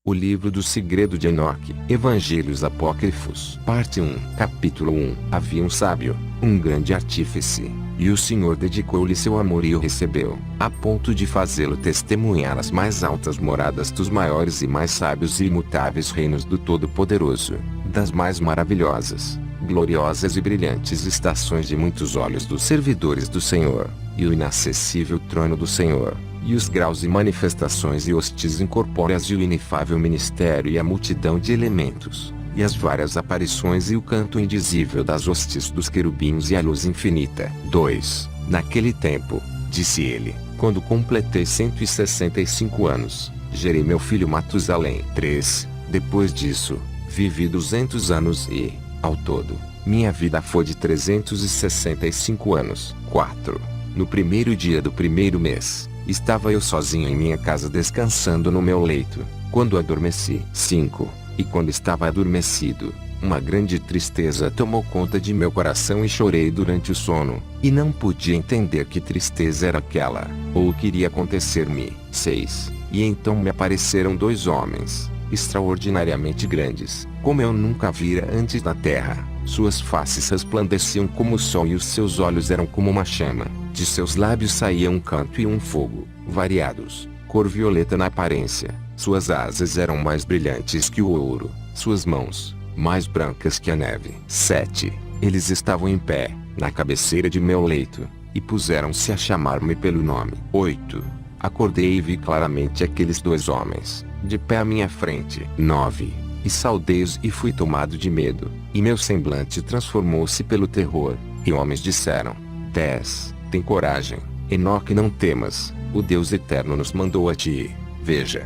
O livro do segredo de Enoque. Evangelhos Apócrifos. Parte 1. Capítulo 1. Havia um sábio, um grande artífice, e o Senhor dedicou-lhe seu amor e o recebeu, a ponto de fazê-lo testemunhar as mais altas moradas dos maiores e mais sábios e imutáveis reinos do Todo-Poderoso, das mais maravilhosas, gloriosas e brilhantes estações de muitos olhos dos servidores do Senhor, e o inacessível trono do Senhor, e os graus e manifestações e hostes incorpóreas e o inefável ministério e a multidão de elementos, e as várias aparições e o canto indizível das hostes dos querubins e a luz infinita. 2. Naquele tempo, disse ele, quando completei 165 anos, gerei meu filho Matusalém. 3. Depois disso, vivi 200 anos e, ao todo, minha vida foi de 365 anos. 4. No primeiro dia do primeiro mês, estava eu sozinho em minha casa descansando no meu leito, quando adormeci. 5. E quando estava adormecido, uma grande tristeza tomou conta de meu coração e chorei durante o sono, e não podia entender que tristeza era aquela, ou o que iria acontecer-me. 6. E então me apareceram dois homens, extraordinariamente grandes, como eu nunca vira antes na terra. Suas faces resplandeciam como o sol e os seus olhos eram como uma chama. De seus lábios saía um canto e um fogo, variados, cor violeta na aparência. Suas asas eram mais brilhantes que o ouro, suas mãos, mais brancas que a neve. 7. Eles estavam em pé, na cabeceira de meu leito, e puseram-se a chamar-me pelo nome. 8. Acordei e vi claramente aqueles dois homens, de pé à minha frente. 9. E saudei-os e fui tomado de medo, e meu semblante transformou-se pelo terror, e homens disseram: 10. Tem coragem, Enoque, não temas, o Deus eterno nos mandou a ti. Veja,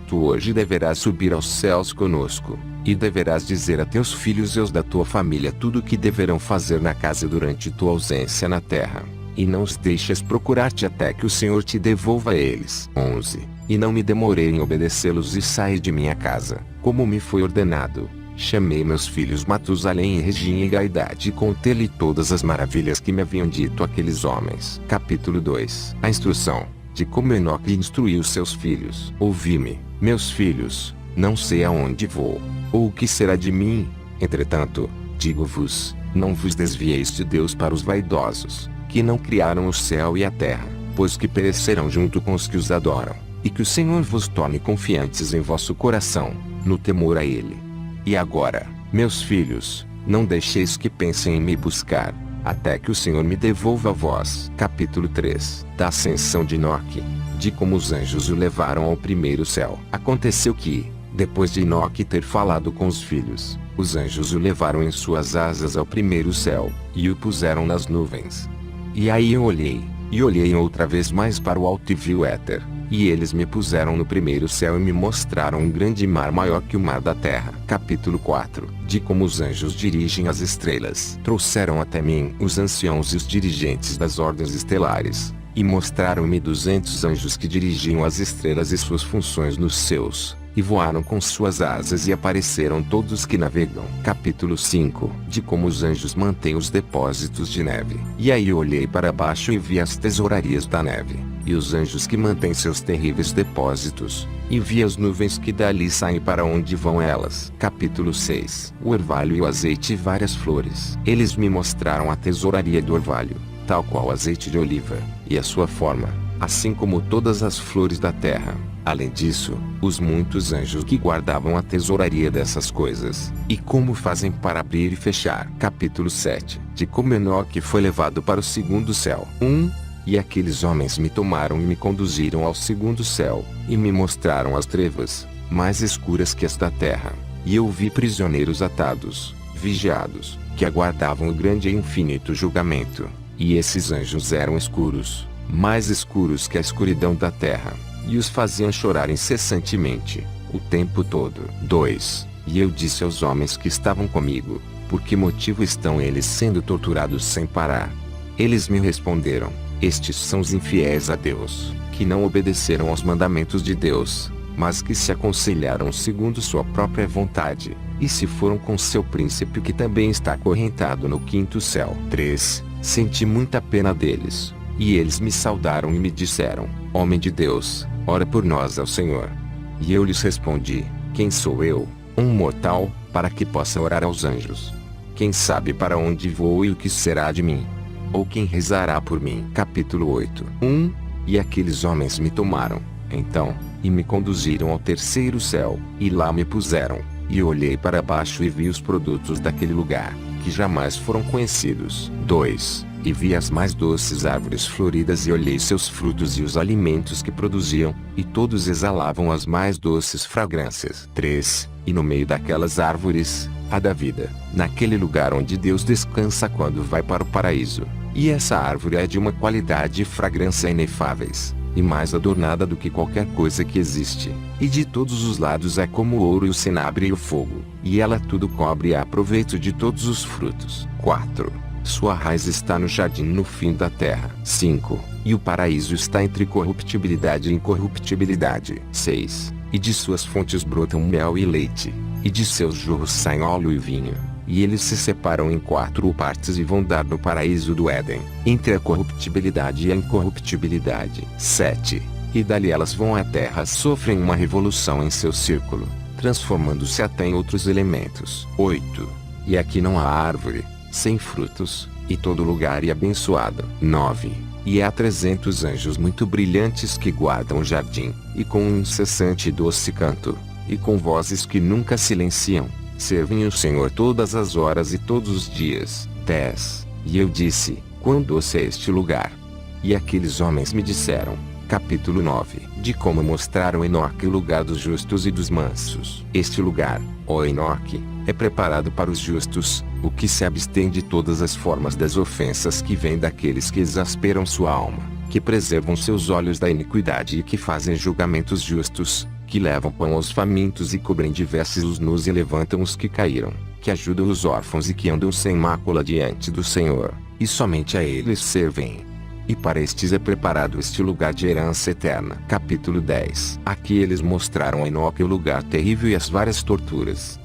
tu hoje deverás subir aos céus conosco, e deverás dizer a teus filhos e aos da tua família tudo o que deverão fazer na casa durante tua ausência na terra, e não os deixes procurar-te até que o Senhor te devolva a eles. 11. E não me demorei em obedecê-los e saí de minha casa, como me foi ordenado. Chamei meus filhos Matusalém e Regim e Gaidade e contei-lhe todas as maravilhas que me haviam dito aqueles homens. Capítulo 2. A instrução, de como Enoque instruiu seus filhos. Ouvi-me, meus filhos, não sei aonde vou, ou o que será de mim. Entretanto, digo-vos, não vos desvieis de Deus para os vaidosos, que não criaram o céu e a terra, pois que perecerão junto com os que os adoram, e que o Senhor vos torne confiantes em vosso coração, no temor a Ele. E agora, meus filhos, não deixeis que pensem em me buscar, até que o Senhor me devolva a vós. Capítulo 3. Da ascensão de Enoque, de como os anjos o levaram ao primeiro céu. Aconteceu que, depois de Enoque ter falado com os filhos, os anjos o levaram em suas asas ao primeiro céu, e o puseram nas nuvens. E aí eu olhei, e olhei outra vez mais para o alto e vi o éter. E eles me puseram no primeiro céu e me mostraram um grande mar maior que o mar da terra. Capítulo 4. De como os anjos dirigem as estrelas. Trouxeram até mim os anciãos e os dirigentes das ordens estelares, e mostraram-me 200 anjos que dirigiam as estrelas e suas funções nos céus, e voaram com suas asas e apareceram todos que navegam. Capítulo 5. De como os anjos mantêm os depósitos de neve. E aí eu olhei para baixo e vi as tesourarias da neve, e os anjos que mantêm seus terríveis depósitos, e vi as nuvens que dali saem para onde vão elas. Capítulo 6. O orvalho e o azeite e várias flores. Eles me mostraram a tesouraria do orvalho, tal qual o azeite de oliva, e a sua forma, assim como todas as flores da terra. Além disso, os muitos anjos que guardavam a tesouraria dessas coisas, e como fazem para abrir e fechar. Capítulo 7. De como Enoque foi levado para o segundo céu. 1. E aqueles homens me tomaram e me conduziram ao segundo céu, e me mostraram as trevas, mais escuras que as da terra. E eu vi prisioneiros atados, vigiados, que aguardavam o grande e infinito julgamento. E esses anjos eram escuros, mais escuros que a escuridão da terra, e os faziam chorar incessantemente, o tempo todo. 2. E eu disse aos homens que estavam comigo: por que motivo estão eles sendo torturados sem parar? Eles me responderam: estes são os infiéis a Deus, que não obedeceram aos mandamentos de Deus, mas que se aconselharam segundo sua própria vontade, e se foram com seu príncipe que também está acorrentado no quinto céu. 3. Senti muita pena deles, e eles me saudaram e me disseram: homem de Deus, ora por nós ao Senhor. E eu lhes respondi: Quem sou eu, um mortal, para que possa orar aos anjos? Quem sabe para onde vou e o que será de mim? Ou quem rezará por mim? Capítulo 8. E aqueles homens me tomaram, então, e me conduziram ao terceiro céu, e lá me puseram, e olhei para baixo e vi os produtos daquele lugar, que jamais foram conhecidos. 2. E vi as mais doces árvores floridas e olhei seus frutos e os alimentos que produziam, e todos exalavam as mais doces fragrâncias. 3. E no meio daquelas árvores, a da vida, naquele lugar onde Deus descansa quando vai para o paraíso. E essa árvore é de uma qualidade e fragrância inefáveis, e mais adornada do que qualquer coisa que existe. E de todos os lados é como o ouro e o cinabre e o fogo, e ela tudo cobre e há proveito de todos os frutos. 4. Sua raiz está no jardim no fim da terra. 5. E o paraíso está entre corruptibilidade e incorruptibilidade. 6. E de suas fontes brotam mel e leite, e de seus jorros saem óleo e vinho. E eles se separam em 4 partes e vão dar no paraíso do Éden, entre a corruptibilidade e a incorruptibilidade. 7. E dali elas vão à terra, sofrem uma revolução em seu círculo, transformando-se até em outros elementos. 8. E aqui não há árvore, sem frutos, e todo lugar é abençoado. 9. E há 300 anjos muito brilhantes que guardam o jardim, e com um incessante e doce canto, e com vozes que nunca silenciam, servem o Senhor todas as horas e todos os dias. 10. E eu disse, quão doce é este lugar! E aqueles homens me disseram, capítulo 9, de como mostraram Enoque o lugar dos justos e dos mansos. Este lugar, ó Enoque, é preparado para os justos, o que se abstém de todas as formas das ofensas que vêm daqueles que exasperam sua alma, que preservam seus olhos da iniquidade e que fazem julgamentos justos, que levam pão aos famintos e cobrem de vestes os nus e levantam os que caíram, que ajudam os órfãos e que andam sem mácula diante do Senhor, e somente a eles servem. E para estes é preparado este lugar de herança eterna. Capítulo 10. Aqui eles mostraram a Enoque o lugar terrível e as várias torturas.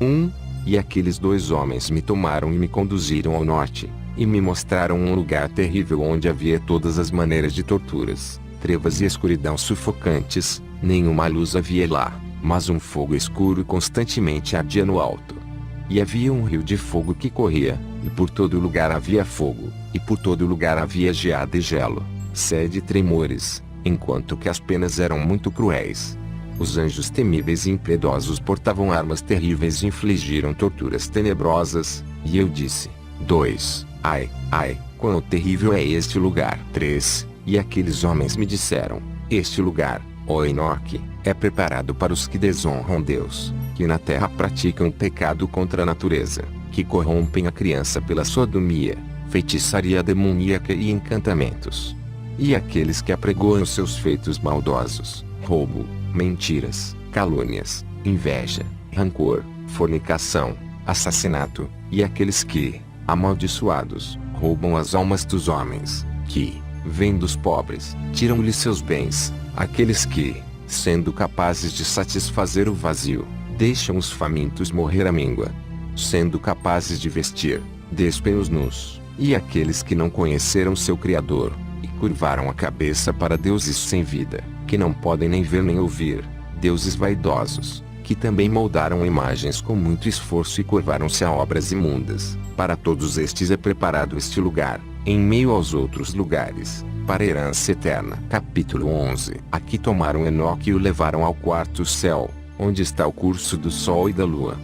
E aqueles 2 homens me tomaram e me conduziram ao norte, e me mostraram um lugar terrível onde havia todas as maneiras de torturas, trevas e escuridão sufocantes. Nenhuma luz havia lá, mas um fogo escuro constantemente ardia no alto. E havia um rio de fogo que corria, e por todo lugar havia fogo, e por todo lugar havia geada e gelo, sede e tremores, enquanto que as penas eram muito cruéis. Os anjos temíveis e impiedosos portavam armas terríveis e infligiram torturas tenebrosas, e eu disse, 2. Ai, ai, quão terrível é este lugar. 3. E aqueles homens me disseram, este lugar, ó Enoque, é preparado para os que desonram Deus, que na terra praticam pecado contra a natureza, que corrompem a criança pela sodomia, feitiçaria demoníaca e encantamentos. E aqueles que apregoam seus feitos maldosos, roubo, mentiras, calúnias, inveja, rancor, fornicação, assassinato, e aqueles que, amaldiçoados, roubam as almas dos homens, que, vendo os pobres, tiram-lhes seus bens, aqueles que, sendo capazes de satisfazer o vazio, deixam os famintos morrer à míngua, sendo capazes de vestir, despem os nus, e aqueles que não conheceram seu Criador, e curvaram a cabeça para deuses sem vida, que não podem nem ver nem ouvir, deuses vaidosos, que também moldaram imagens com muito esforço e curvaram-se a obras imundas. Para todos estes é preparado este lugar, em meio aos outros lugares, para a herança eterna. Capítulo 11. Aqui tomaram Enoque e o levaram ao 4º céu, onde está o curso do sol e da lua.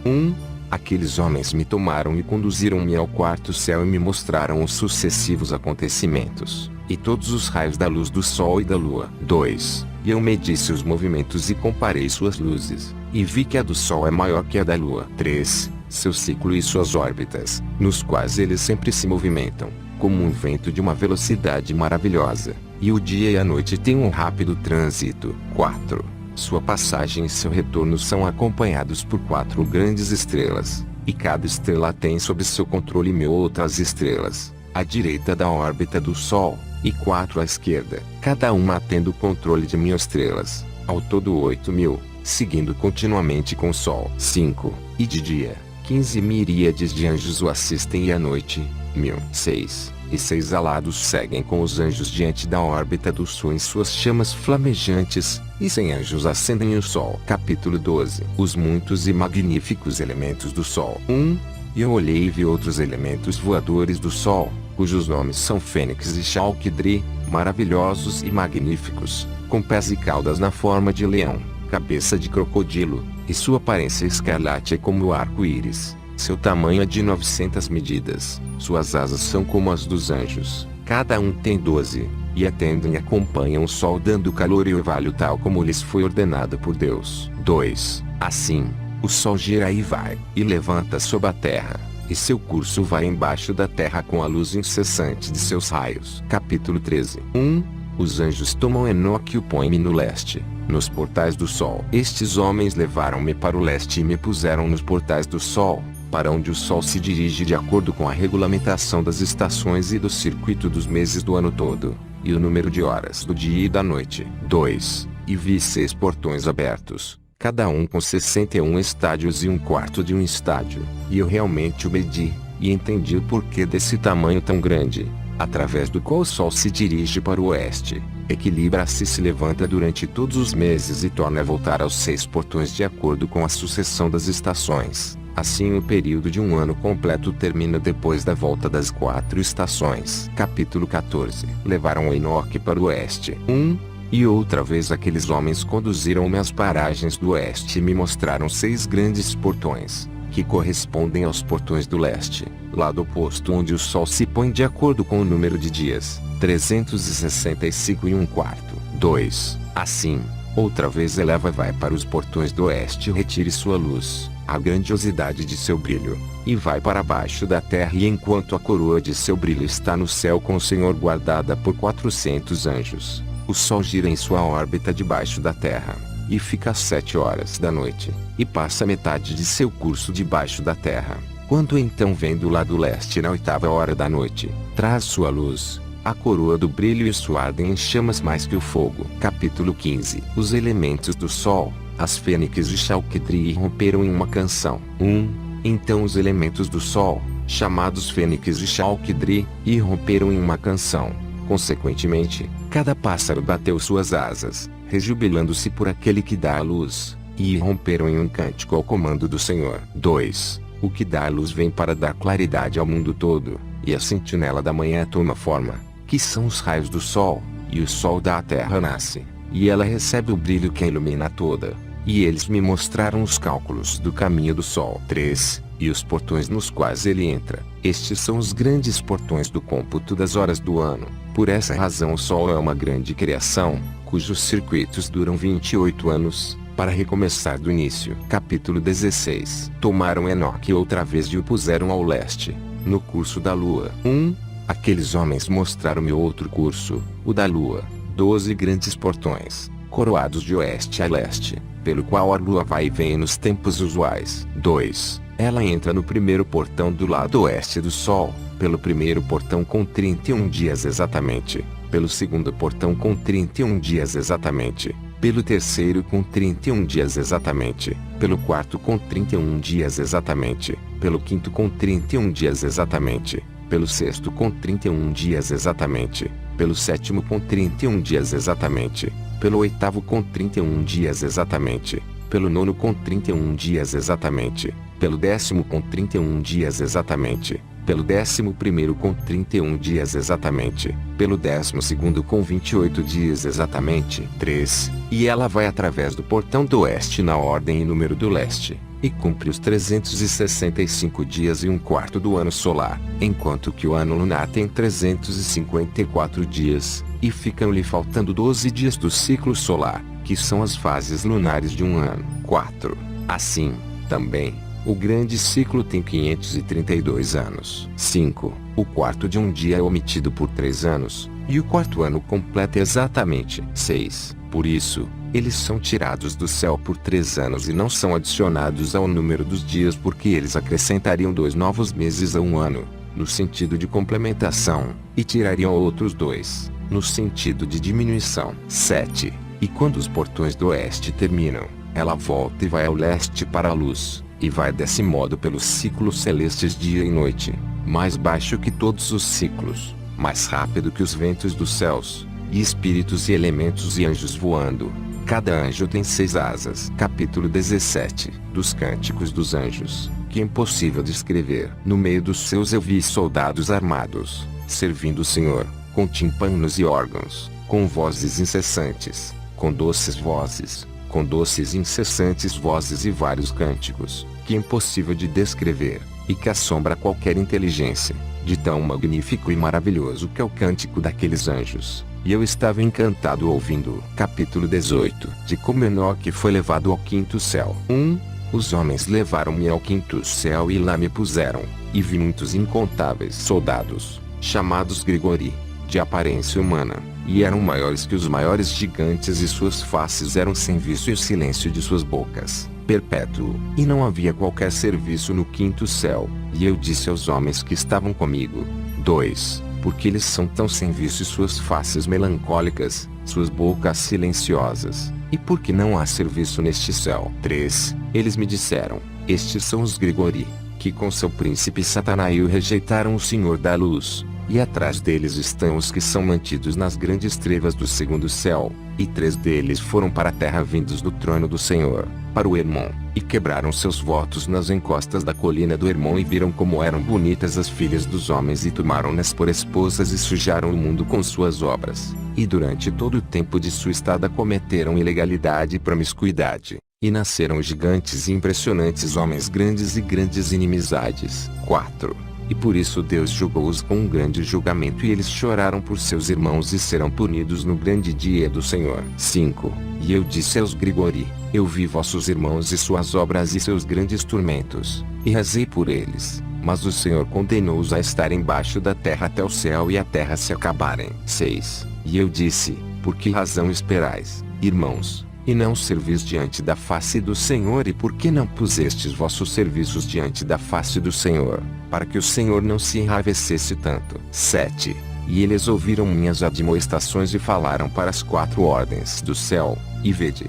Aqueles homens me tomaram e conduziram-me ao 4º céu e me mostraram os sucessivos acontecimentos, e todos os raios da luz do sol e da lua. 2. E eu medi seus movimentos e comparei suas luzes, e vi que a do sol é maior que a da lua. 3. Seu ciclo e suas órbitas, nos quais eles sempre se movimentam, como um vento de uma velocidade maravilhosa, e o dia e a noite têm um rápido trânsito. 4. Sua passagem e seu retorno são acompanhados por 4 grandes estrelas, e cada estrela tem sob seu controle 1000 outras estrelas, à direita da órbita do Sol, e 4 à esquerda, cada uma tendo o controle de 1000 estrelas, ao todo 8000, seguindo continuamente com o Sol. 5. E de dia, 15 miríades de anjos o assistem e à noite, 1000. 6. e 6 alados seguem com os anjos diante da órbita do Sol em suas chamas flamejantes, e 100 anjos acendem o Sol. Capítulo 12. Os muitos e magníficos elementos do Sol. 1. E eu olhei e vi outros elementos voadores do Sol, cujos nomes são Fênix e Chalquidri, maravilhosos e magníficos, com pés e caudas na forma de leão, cabeça de crocodilo, e sua aparência escarlate é como o arco-íris. Seu tamanho é de 900 medidas, suas asas são como as dos anjos, cada um tem 12, e atendem e acompanham o Sol dando calor e orvalho tal como lhes foi ordenado por Deus. 2. Assim, o Sol gira e vai, e levanta sob a terra, e seu curso vai embaixo da terra com a luz incessante de seus raios. Capítulo 13. 1. Os anjos tomam Enoque e o põem no leste, nos portais do Sol. Estes homens levaram-me para o leste e me puseram nos portais do Sol, para onde o Sol se dirige de acordo com a regulamentação das estações e do circuito dos meses do ano todo, e o número de horas do dia e da noite. 2. E vi 6 portões abertos, cada um com 61 estádios e um quarto de um estádio, e eu realmente o medi, e entendi o porquê desse tamanho tão grande, através do qual o Sol se dirige para o oeste, equilibra-se e se levanta durante todos os meses e torna a voltar aos 6 portões de acordo com a sucessão das estações. Assim o período de um ano completo termina depois da volta das 4 estações. Capítulo 14. Levaram Enoque para o oeste. 1. E outra vez aqueles homens conduziram-me às paragens do oeste e me mostraram 6 grandes portões, que correspondem aos portões do leste, lado oposto onde o Sol se põe de acordo com o número de dias, 365 e um quarto. 2. Assim, outra vez eleva vai para os portões do oeste e retire sua luz, a grandiosidade de seu brilho, e vai para baixo da terra, e enquanto a coroa de seu brilho está no céu com o Senhor guardada por 400 anjos, o Sol gira em sua órbita debaixo da terra, e fica às 7 horas da noite, e passa metade de seu curso debaixo da terra. Quando então vem do lado leste na 8ª hora da noite, traz sua luz, a coroa do brilho e sua ardem em chamas mais que o fogo. Capítulo 15. Os elementos do Sol, as Fênix e Chalquidri romperam em uma canção. 1. Então os elementos do Sol, chamados Fênix e Chalquidri, romperam em uma canção. Consequentemente, cada pássaro bateu suas asas, rejubilando-se por aquele que dá a luz, e romperam em um cântico ao comando do Senhor. 2. O que dá a luz vem para dar claridade ao mundo todo, e a sentinela da manhã toma forma, que são os raios do Sol, e o Sol da terra nasce, e ela recebe o brilho que a ilumina toda. E eles me mostraram os cálculos do caminho do Sol. 3. E os portões nos quais ele entra. Estes são os grandes portões do cômputo das horas do ano. Por essa razão o Sol é uma grande criação, cujos circuitos duram 28 anos, para recomeçar do início. Capítulo 16. Tomaram Enoque outra vez e o puseram ao leste, no curso da lua. 1. Aqueles homens mostraram-me outro curso, o da lua. 12 grandes portões, coroados de oeste a leste, pelo qual a lua vai e vem nos tempos usuais. 2. Ela entra no primeiro portão do lado oeste do Sol, pelo primeiro portão com 31 dias exatamente, pelo segundo portão com 31 dias exatamente, pelo terceiro com 31 dias exatamente, pelo quarto com 31 dias exatamente, pelo quinto com 31 dias exatamente, pelo sexto com 31 dias exatamente, pelo sétimo com 31 dias exatamente, pelo oitavo com 31 dias exatamente, pelo nono com 31 dias exatamente, pelo 10º com 31 dias exatamente, pelo 11º com 31 dias exatamente, pelo 12º com 28 dias exatamente. 3. E ela vai através do portão do oeste na ordem e número do leste, e cumpre os 365 dias e um quarto do ano solar, enquanto que o ano lunar tem 354 dias, e ficam-lhe faltando 12 dias do ciclo solar, que são as fases lunares de um ano. 4. Assim, também, o grande ciclo tem 532 anos. 5. O quarto de um dia é omitido por 3 anos, e o quarto ano completa exatamente 6. Por isso, eles são tirados do céu por 3 anos e não são adicionados ao número dos dias, porque eles acrescentariam 2 novos meses a um ano, no sentido de complementação, e tirariam outros 2, no sentido de diminuição. 7. E quando os portões do oeste terminam, ela volta e vai ao leste para a luz, e vai desse modo pelos ciclos celestes dia e noite, mais baixo que todos os ciclos, mais rápido que os ventos dos céus, e espíritos e elementos e anjos voando. Cada anjo tem 6 asas. Capítulo 17. Dos Cânticos dos Anjos, que é impossível descrever. No meio dos seus eu vi soldados armados, servindo o Senhor, com tímpanos e órgãos, com vozes incessantes, com doces vozes, com doces e incessantes vozes e vários cânticos, que é impossível de descrever, e que assombra qualquer inteligência, de tão magnífico e maravilhoso que é o cântico daqueles anjos. E eu estava encantado ouvindo. Capítulo 18. De como Enoque foi levado ao 5º céu. 1. Os homens levaram-me ao 5º céu e lá me puseram, e vi muitos incontáveis soldados, chamados Grigori, de aparência humana, e eram maiores que os maiores gigantes, e suas faces eram sem vício e o silêncio de suas bocas perpétuo. E não havia qualquer serviço no 5º céu. E eu disse aos homens que estavam comigo: 2. Porque eles são tão sem vício e suas faces melancólicas, suas bocas silenciosas, e por que não há serviço neste céu? 3. Eles me disseram: estes são os Grigori, que com seu príncipe Satanael rejeitaram o Senhor da luz, e atrás deles estão os que são mantidos nas grandes trevas do 2º céu, e 3 deles foram para a terra vindos do trono do Senhor, para o Hermon, e quebraram seus votos nas encostas da colina do Hermon, e viram como eram bonitas as filhas dos homens, e tomaram-nas por esposas, e sujaram o mundo com suas obras, e durante todo o tempo de sua estada cometeram ilegalidade e promiscuidade, e nasceram gigantes e impressionantes homens grandes e grandes inimizades. 4. E por isso Deus julgou-os com um grande julgamento, e eles choraram por seus irmãos e serão punidos no grande dia do Senhor. 5. E eu disse aos Grigori: eu vi vossos irmãos e suas obras e seus grandes tormentos, e rezei por eles, mas o Senhor condenou-os a estar embaixo da terra até o céu e a terra se acabarem. 6. E eu disse: por que razão esperais, irmãos, e não servis diante da face do Senhor? E por que não pusestes vossos serviços diante da face do Senhor, para que o Senhor não se enraivecesse tanto? 7. E eles ouviram minhas admoestações e falaram para as 4 ordens do céu, e vede,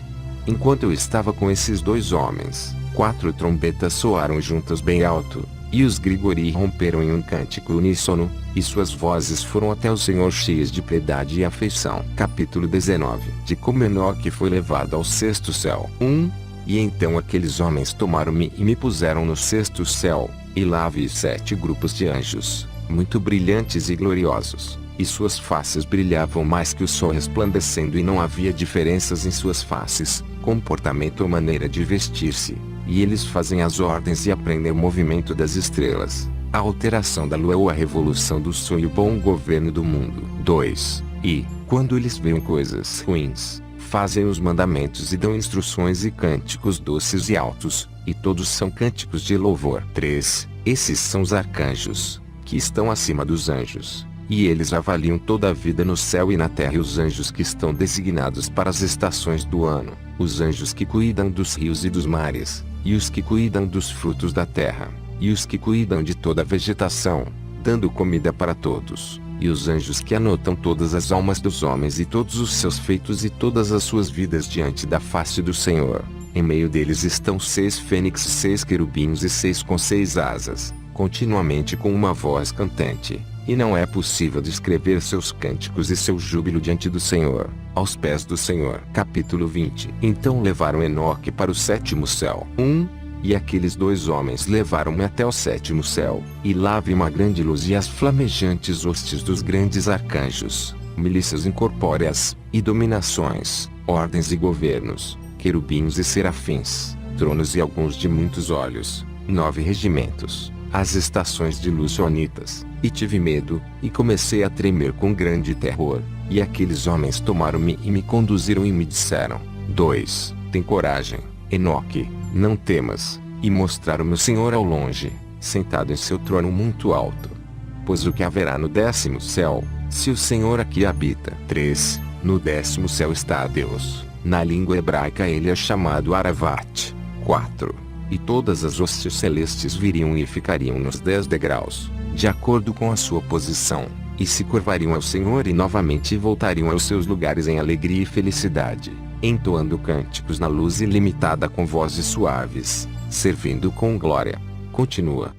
enquanto eu estava com esses 2 homens, 4 trombetas soaram juntas bem alto, e os Grigori romperam em um cântico uníssono, e suas vozes foram até o Senhor cheias de piedade e afeição. Capítulo 19. De como Enoque foi levado ao 6º céu. 1. E então aqueles homens tomaram-me e me puseram no 6º céu, e lá vi 7 grupos de anjos, muito brilhantes e gloriosos, e suas faces brilhavam mais que o sol resplandecendo, e não havia diferenças em suas faces, comportamento ou maneira de vestir-se. E eles fazem as ordens e aprendem o movimento das estrelas, a alteração da lua ou a revolução do sol e o bom governo do mundo. 2. E, quando eles veem coisas ruins, fazem os mandamentos e dão instruções e cânticos doces e altos, e todos são cânticos de louvor. 3. Esses são os arcanjos, que estão acima dos anjos, e eles avaliam toda a vida no céu e na terra, e os anjos que estão designados para as estações do ano, os anjos que cuidam dos rios e dos mares, e os que cuidam dos frutos da terra, e os que cuidam de toda a vegetação, dando comida para todos, e os anjos que anotam todas as almas dos homens e todos os seus feitos e todas as suas vidas diante da face do Senhor. Em meio deles estão 6 fênixes, 6 querubins e 6 com 6 asas, continuamente com uma voz cantante, e não é possível descrever seus cânticos e seu júbilo diante do Senhor, aos pés do Senhor. Capítulo 20. Então levaram Enoque para o 7º céu. 1. E aqueles 2 homens levaram-me até o 7º céu, e lá vi uma grande luz e as flamejantes hostes dos grandes arcanjos, milícias incorpóreas, e dominações, ordens e governos, querubins e serafins, tronos e alguns de muitos olhos, 9 regimentos, as estações de luz sonitas. E tive medo, e comecei a tremer com grande terror, e aqueles homens tomaram-me e me conduziram e me disseram: 2. Tem coragem, Enoque, não temas, e mostraram-me o Senhor ao longe, sentado em seu trono muito alto. Pois o que haverá no 10º céu, se o Senhor aqui habita? 3. No 10º céu está Deus, na língua hebraica ele é chamado Aravat. 4. E todas as hostes celestes viriam e ficariam nos 10 degraus, de acordo com a sua posição, e se curvariam ao Senhor e novamente voltariam aos seus lugares em alegria e felicidade, entoando cânticos na luz ilimitada com vozes suaves, servindo com glória. Continua.